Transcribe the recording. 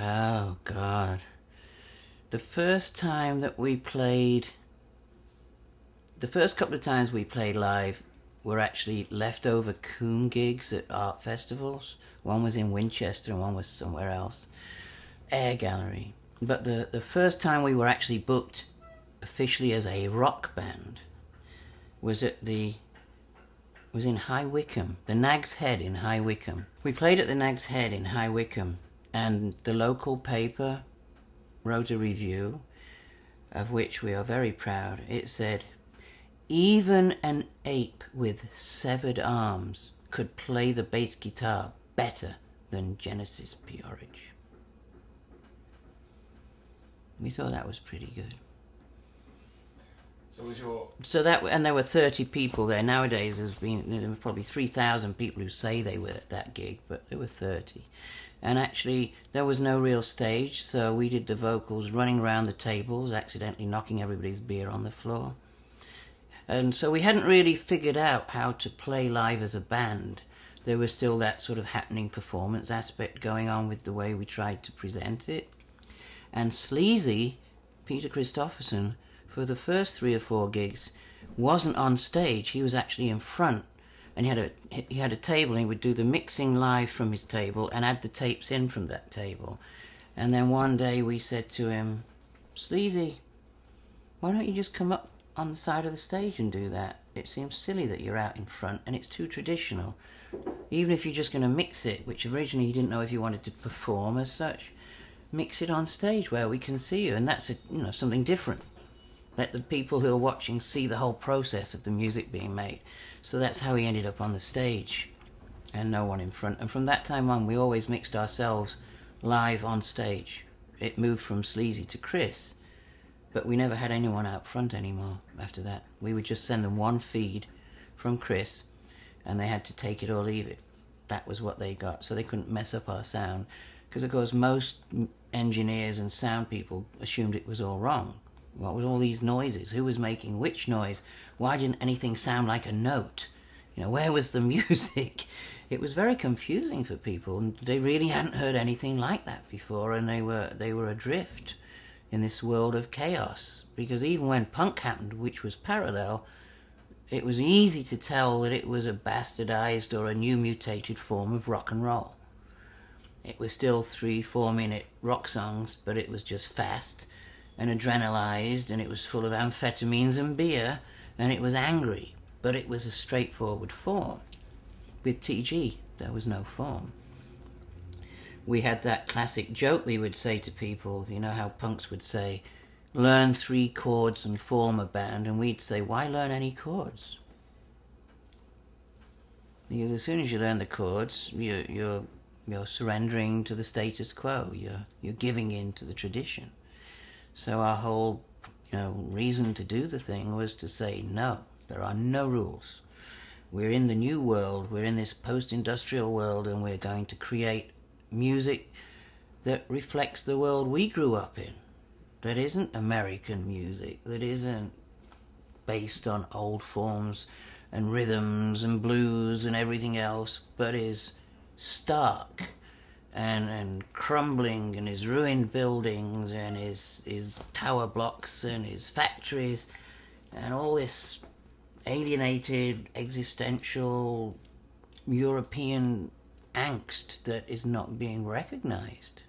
Oh, God. The first time that we played... The first couple of times we played live were actually leftover Coombe gigs at art festivals. One was in Winchester and one was somewhere else. Air Gallery. But the first time we were actually booked officially as a rock band was in High Wycombe, the Nag's Head in High Wycombe. We played at the Nag's Head in High Wycombe, and the local paper wrote a review, of which we are very proud. It said, "Even an ape with severed arms could play the bass guitar better than Genesis P-Orridge." We thought that was pretty good. So that, and there were 30 people there. Nowadays there were probably 3,000 people who say they were at that gig, but there were 30. And actually there was no real stage, so we did the vocals running around the tables, accidentally knocking everybody's beer on the floor. And so we hadn't really figured out how to play live as a band. There was still that sort of happening performance aspect going on with the way we tried to present it. And Sleazy, Peter Christopherson, for the first 3 or 4 gigs, wasn't on stage. He was actually in front, and he had a table, and he would do the mixing live from his table and add the tapes in from that table. And then one day we said to him, "Sleazy, why don't you just come up on the side of the stage and do that? It seems silly that you're out in front, and it's too traditional. Even if you're just going to mix it," which originally he didn't know if you wanted to perform as such, "mix it on stage where we can see you, and that's something different. Let the people who are watching see the whole process of the music being made." So that's how he ended up on the stage, and no one in front. And from that time on, we always mixed ourselves live on stage. It moved from Sleazy to Chris, but we never had anyone out front anymore after that. We would just send them one feed from Chris, and they had to take it or leave it. That was what they got, so they couldn't mess up our sound. Because, of course, most engineers and sound people assumed it was all wrong. What was all these noises? Who was making which noise? Why didn't anything sound like a note? Where was the music? It was very confusing for people. They really hadn't heard anything like that before, and they were adrift in this world of chaos. Because even when punk happened, which was parallel, it was easy to tell that it was a bastardized or a new mutated form of rock and roll. It was still 3-4 minute rock songs, but it was just fast and adrenalized, and it was full of amphetamines and beer, and it was angry, but it was a straightforward form. With TG, there was no form. We had that classic joke we would say to people, how punks would say, "Learn 3 chords and form a band," and we'd say, "Why learn any chords?" Because as soon as you learn the chords, you're surrendering to the status quo. You're giving in to the tradition. So our whole reason to do the thing was to say, no, there are no rules. We're in the new world. We're in this post-industrial world, and we're going to create music that reflects the world we grew up in. That isn't American music. That isn't based on old forms and rhythms and blues and everything else, but is stark and crumbling, and his ruined buildings and his tower blocks and his factories and all this alienated existential European angst that is not being recognized.